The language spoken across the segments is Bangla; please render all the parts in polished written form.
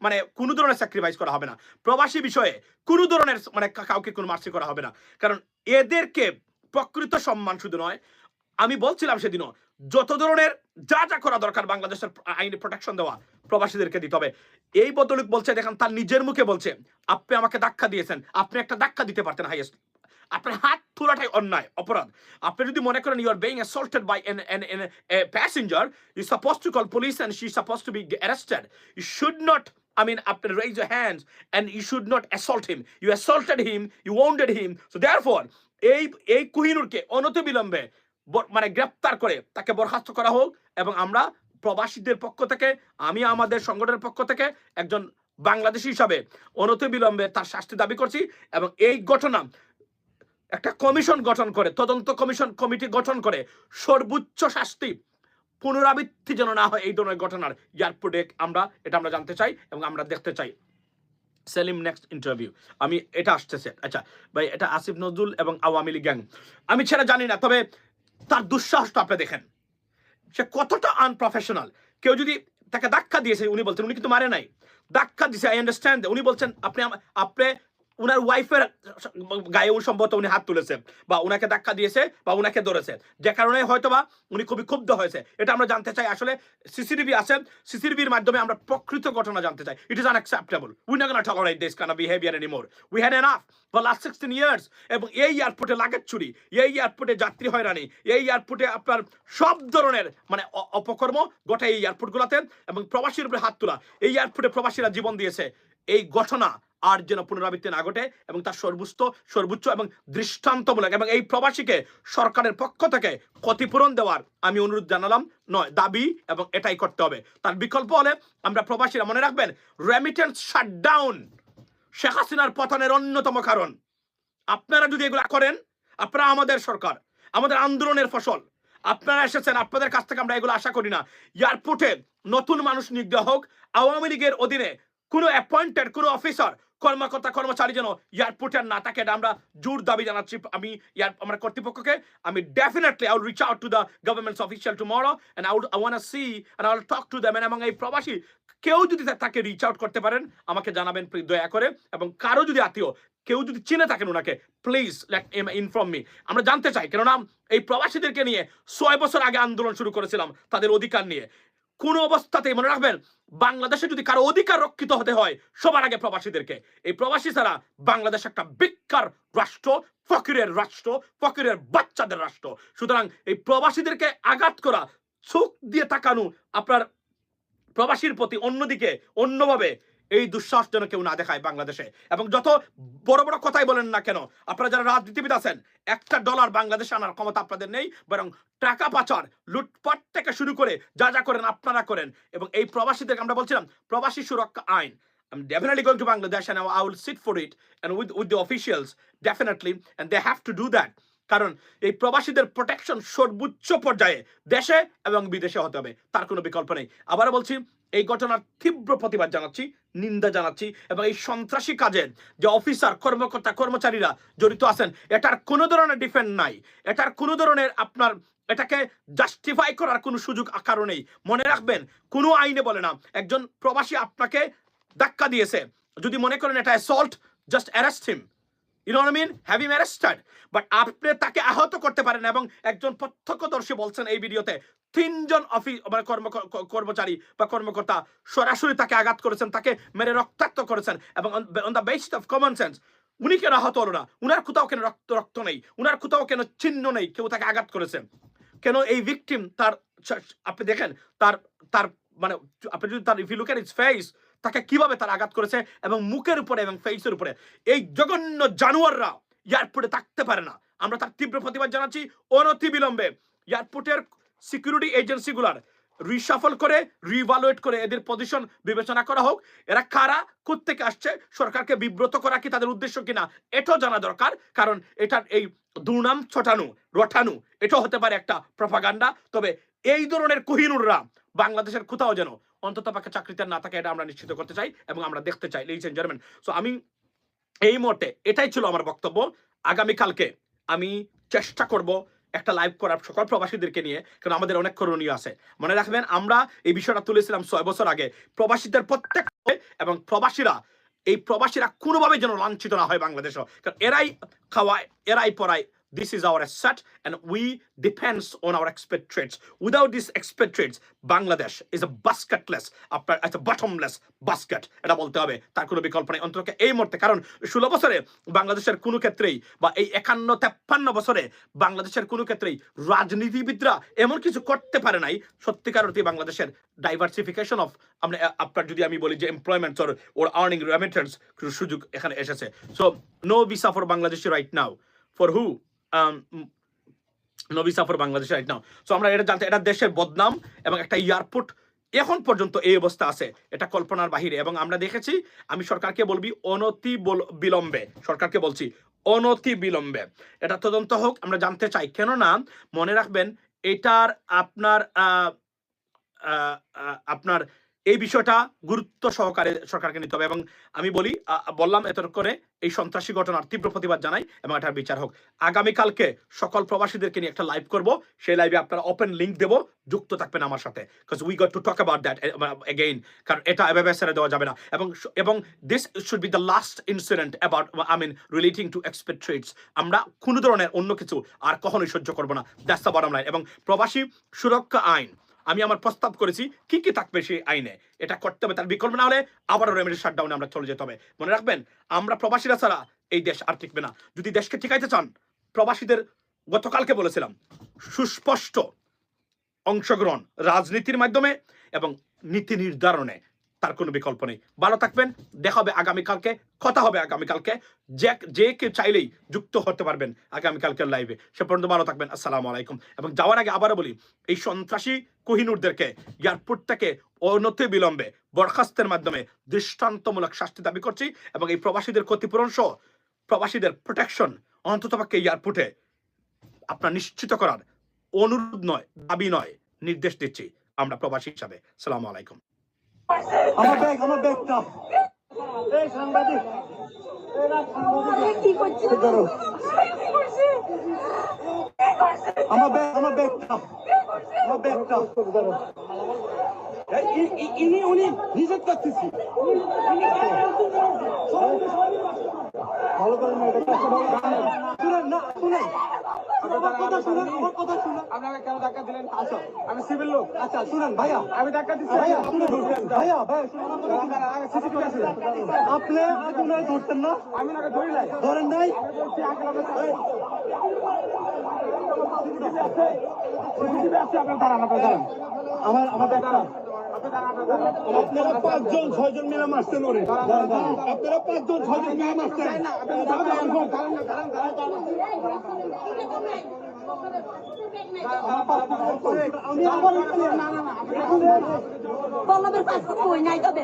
মানে কোনো ধরনের স্যাক্রিফাইস করা হবে না, প্রবাসী বিষয়ে কোনো ধরনের মানে কাউকে কোনো মার্সি করা হবে না, কারণ এদেরকে প্রকৃত সম্মান শুধু নয়, আমি বলছিলাম সেদিনও, যত ধরনের যা যা করা দরকার বাংলাদেশের আইনি প্রোটেকশন দেওয়া প্রবাসীদেরকে দিতে হবে। এই বদলুক বলছে, দেখেন তার নিজের মুখে বলছে, আপনি আমাকে ধাক্কা দিয়েছেন, আপনি একটা ধাক্কা দিতে পারতেন হাইয়েস্ট, আপনার হাত তোলাটাই অন্যায় অপরাধ। আপনি যদি মনে করেন you are being assaulted by an passenger, you suppose to call police and she suppose to be arrested, you should not, I mean, after raise your hands and you should not assault him. You assaulted him, you wounded him. So therefore, এই কোহিনূরকে অনতিবিলম্বে মানে গ্রেফতার করে তাকে বরখাস্ত করা হোক, এবং আমরা প্রবাসীদের পক্ষ থেকে, আমি আমাদের সংগঠনের পক্ষ থেকে একজন বাংলাদেশী হিসাবে অনতিবিলম্বে তার শাস্তি দাবি করছি, এবং এই ঘটনা একটা কমিশন গঠন করে, তদন্ত কমিটি গঠন করে সর্বোচ্চ শাস্তি পুনরাবৃত্তি যেন না হয় এই ধরনের ঘটনার এয়ারপোর্টে, আমরা জানতে চাই এবং আমরা দেখতে চাই। সেলিম নেক্সট ইন্টারভিউ, আমি এটা আসতেছে। আচ্ছা ভাই, এটা আসিফ নজরুল এবং আওয়ামী লীগ গ্যাং, আমি সেটা জানি না, তবে তার দুঃসাহসটা আপনি দেখেন, সে কতটা আনপ্রফেশনাল। কেউ যদি তাকে ধাক্কা দিয়েছে, উনি বলছেন উনি কিন্তু মারে নাই, ধাক্কা দিয়েছে, আই আন্ডারস্ট্যান্ড, উনি বলছেন আপনি উনার ওয়াইফের গায়ে সম্ভবত উনি হাত তুলেছে বা উনাকে ধাক্কা দিয়েছে বা উনাকে ধরেছে, যে কারণে হয়তোবা উনি খুবই ক্ষুব্ধ হয়েছে। এটা আমরা জানতে চাই, আসলে সিসিটিভি আছে, সিসিটিভির মাধ্যমে আমরা প্রকৃত ঘটনা জানতে চাই। It is unacceptable, we not gonna tolerate this kind of behaviour anymore, we had enough for last 16 years. এবং এই এয়ারপোর্টে লাগেজ চুরি, এই এয়ারপোর্টে যাত্রী হয়রানি, এই এয়ারপোর্টে আপনার সব ধরনের মানে অপকর্ম গোটা এই এয়ারপোর্টগুলোতে, এবং প্রবাসীর উপরে হাত তোলা, এই এয়ারপোর্টে প্রবাসীরা জীবন দিয়েছে, এই ঘটনা আর যেন পুনরাবৃত্তি না ঘটে, এবং তার সর্বোচ্চ এবং দৃষ্টান্তমূলক, এবং এই প্রবাসীকে সরকারের পক্ষ থেকে ক্ষতিপূরণ দেওয়ার আমি অনুরোধ জানালাম, নয় দাবি, এবং এটাই করতে হবে। তার বিকল্প হলে আমরা প্রবাসীরা, মনে রাখবেন, রেমিটেন্স শাটডাউন শেখ হাসিনার পতনের অন্যতম কারণ। আপনারা যদি এগুলা করেন, আপনারা আমাদের সরকার, আমাদের আন্দোলনের ফসল, আপনারা এসেছেন, আপনাদের কাছ থেকে আমরা এগুলো আশা করি না। এয়ারপোর্টে নতুন মানুষ নিয়োগ দেওয়া হোক, আওয়ামী লীগের অধীনে কোনো অ্যাপয়েন্টেড কোনো অফিসার কর্মকর্তা কর্মচারী যেন এয়ারপোর্টে না থাকে, এটা আমরা জোর দাবি জানাচ্ছি। আমি আমার কর্তৃপক্ষকে, আমি definitely I will reach out to the governments official tomorrow and I want to see and I will talk to them. এবং এই প্রবাসী কেউ যদি তাকে রিচ আউট করতে পারেন আমাকে জানাবেন দয়া করে, এবং কারো যদি আত্মীয় কেউ যদি চিনে থাকেন ওনাকে, প্লিজ লেট ইনফর্ম মি, আমরা জানতে চাই। কেননা এই প্রবাসীদেরকে নিয়ে 6 বছর আগে আন্দোলন শুরু করেছিলাম তাদের অধিকার নিয়ে। কোন অবস্থাতেই মনে রাখবেন, বাংলাদেশে যদি কারো অধিকার রক্ষিত হতে হয় সবার আগে প্রবাসীদেরকে। এই প্রবাসী ছাড়া বাংলাদেশ একটা বেকার রাষ্ট্র, ফকিরের রাষ্ট্র, ফকিরের বাচ্চাদের রাষ্ট্র। সুতরাং এই প্রবাসীদেরকে আঘাত করা, চোখ দিয়ে তাকানো আপনার প্রবাসীর প্রতি, অন্যদিকে অন্যভাবে এই দুঃসাহস যেন কেউ না দেখায় বাংলাদেশে। এবং যত বড় বড় কথাই বলেন না কেন, আপনারা যারা রাজনীতিবিদ আছেন, $1 বাংলাদেশে আনার ক্ষমতা আপনাদের নেই, বরং টাকা পাচার, লুটপাট থেকে শুরু করে যা যা করেন আপনারা করেন। এবং এই প্রবাসীদেরকে আমরা বলছিলাম প্রবাসী সুরক্ষা আইন, I'm definitely going to Bangladesh and I will sit for it and with the officials definitely, and they have to do that. কারণ এই প্রবাসীদের প্রোটেকশন সর্বোচ্চ পর্যায়ে দেশে এবং বিদেশে হতে হবে, তার কোনো বিকল্প নেই। আবারও বলছি, এই ঘটনার তীব্র প্রতিবাদ জানাচ্ছি, নিন্দা জানাচ্ছি, এবং এই সন্ত্রাসী কাজে যে অফিসার কর্মকর্তা কর্মচারীরা জড়িত আছেন, এটার কোনো ধরনের ডিফেন্ড নাই, এটার কোনো ধরনের আপনার এটাকে জাস্টিফাই করার কোনো সুযোগ কারো নেই। মনে রাখবেন, কোনো আইনে বলে না একজন প্রবাসী আপনাকে ধাক্কা দিয়েছে, যদি মনে করেন এটা assault, just arrest him, you know what I mean, have him arrested, but আপনি তাকে আহত করতে পারেন। এবং একজন প্রত্যক্ষদর্শী বলছেন এই ভিডিওতে 3 জন কর্মচারী বা কর্মকর্তা সরাসরি তাকে আঘাত করেছেন, তাকে মেরে রক্তাক্ত করেছেন, এবং on the basis of common sense উনি কেন আহত হলো না? উনার কোথাও কেন রক্ত নেই? উনার কোথাও কেন চিহ্ন নেই কেউ তাকে আঘাত করেছে? কেন এই ভিকটিম তার, আপনি দেখেন তার মানে আপনি যদি তার, if you look at his face, তাকে কিভাবে তার আঘাত করেছে, এবং মুখের উপরে এবং ফেসের উপরে। এই জঘন্য জানোয়াররা এয়ারপোর্টে থাকতে পারে না। আমরা তার তীব্র প্রতিবাদ জানাচ্ছি। অনতিবিলম্বে এয়ারপোর্টের সিকিউরিটি এজেন্সিগুলার রিশাফল করে, রিভালুয়েট করে এদের পজিশন বিবেচনা করা হোক। এরা কারা, কোত্থেকে আসছে, সরকারকে বিব্রত করা কি তাদের উদ্দেশ্য কিনা এটাও জানা দরকার। কারণ এটার এই দুর্নাম ছটানো রটানো, এটাও হতে পারে একটা প্রপাগান্ডা। তবে এই ধরনের কোহিনুররা বাংলাদেশের কোথাও যেন অন্তত পক্ষে চাকরিতে না থাকে, এটা আমরা নিশ্চিত করতে চাই এবং আমরা দেখতে চাই, লিডিস এন্ড জেন্টলম্যান। সো আমি এই মুহূর্তে এটাই ছিল আমার বক্তব্য। আগামীকালকে আমি চেষ্টা করব একটা লাইভ করার সকল প্রবাসীদেরকে নিয়ে, কারণ আমাদের অনেক করণীয় আছে। মনে রাখবেন আমরা এই বিষয়টা তুলেছিলাম 6 বছর আগে, প্রবাসীদের প্রত্যেক এবং প্রবাসীরা কোনোভাবে যেন লাঞ্ছিত না হয় বাংলাদেশও, কারণ এরাই খাওয়ায়, এরাই পড়ায়। This is our asset and we depends on our expatriates. Without these expatriates, Bangladesh is a basketless, it's a bottomless basket. এটা বলতে হবে, তার কোনো বিকল্প নেই অন্তত এই মুহূর্তে। কারণ 16 বছরে বাংলাদেশের কোনো ক্ষেত্রেই, বা এই 51-53 বছরে বাংলাদেশের কোনো ক্ষেত্রেই রাজনীতিবিদরা এমন কিছু করতে পারে নাই সত্যিকার অর্থে বাংলাদেশের ডাইভার্সিফিকেশন অফ, আপনার যদি আমি বলি যে এমপ্লয়মেন্ট ওর আর্নিং রেমিটেন্স সুযোগ এখানে এসেছে। So no visa for Bangladesh right now. For who? No visa for Bangladesh right now. So আমরা এটা জানতে, এটা দেশের বদনাম এবং একটা এয়ারপোর্ট এখন পর্যন্ত এই অবস্থা আছে, এটা কল্পনার বাহিরে। এবং আমরা দেখেছি, আমি সরকারকে বলবি অনতি বিলম্বে, সরকারকে বলছি অনতি বিলম্বে এটা তদন্ত হোক। আমরা জানতে চাই, কেননা মনে রাখবেন এটার আপনার এই বিষয়টা গুরুত্ব সহকারে সরকারকে নিতে হবে। এবং আমি বললাম এত করে এই সন্ত্রাসী ঘটনার তীব্র প্রতিবাদ জানাই এবং এটার বিচার হোক। আগামীকালকে সকল প্রবাসীদেরকে নিয়ে একটা লাইভ করব, সেই লাইভে আপনারা ওপেন লিংক দেবো, যুক্ত থাকবেন আমার সাথে, because we got to talk about that again, কারণ এটা এভাবে ছেড়ে দেওয়া যাবে না। এবং this should be the last incident about relating to expatriates. আমরা কোনো ধরনের অন্য কিছু আর কখনোই সহ্য করবো না, দ্যাটস দ্য বটম লাইন। এবং প্রবাসী সুরক্ষা আইন আমি আমার প্রস্তাব করেছি, কি কি থাকবে সেই আইনে, এটা করতে হবে, তার বিকল্প না হলে আবারও রেমেডি শাটডাউনে আমরা চলে যেতে হবে। মনে রাখবেন, আমরা প্রবাসীরা ছাড়া এই দেশ আর টিকবে না। যদি দেশকে টিকাইতে চান, প্রবাসীদের গতকালকে বলেছিলাম সুস্পষ্ট অংশগ্রহণ রাজনীতির মাধ্যমে এবং নীতি নির্ধারণে, তার কোনো বিকল্প নেই। ভালো থাকবেন, দেখা হবে আগামীকালকে, কথা হবে আগামীকালকে। যে কেউ চাইলেই যুক্ত হতে পারবেন আগামীকালকের লাইভে। সে পর্যন্ত ভালো থাকবেন, আসসালামু আলাইকুম। এবং যাওয়ার আগে আবারও বলি, এই সন্ত্রাসী কোহিনূরদেরকে এয়ারপোর্ট থেকে অনতি বিলম্বে বরখাস্তের মাধ্যমে দৃষ্টান্তমূলক শাস্তি দাবি করছি এবং এই প্রবাসীদের ক্ষতিপূরণ সহ প্রবাসীদের প্রোটেকশন অন্ততপক্ষে এয়ারপোর্টে আপনার নিশ্চিত করার অনুরোধ নয়, দাবি নয়, নির্দেশ দিচ্ছি আমরা প্রবাসী হিসাবে। আসসালামু আলাইকুম। আমার ব্যাগটা এই সাংবাদিক কি করছে? আমার ব্যাগটা উনি রিজেক্ট করতেছি। ভালো করে শুনেন না, শুনেন আমার কথা শুনেন। আপনাকে কেন ধাক্কা দিলেন? আচ্ছা, আমি সিভিল লোক। আচ্ছা শুনেন ভাইয়া, আমি ধাক্কা দিচ্ছি। ভাইয়া আপনি আগুনে ধরতেন না? আমি না ধরি নাই। ধরেন নাই? আপনারা 5-6 জন মিলে মারছেন ওরে। আপনারা 5-6 জন মিলে মারছেন। পল্লবের পাঁচ কই নাই তবে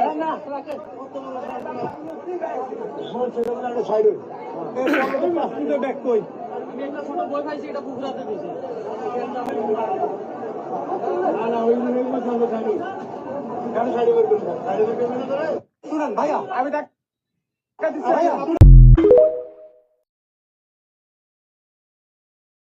ব্যাগ কই? আমি একটা ছোট বই পাইছি, এটা পুকুরাতে দিয়েছি। শুনেন ভাইয়া, আমি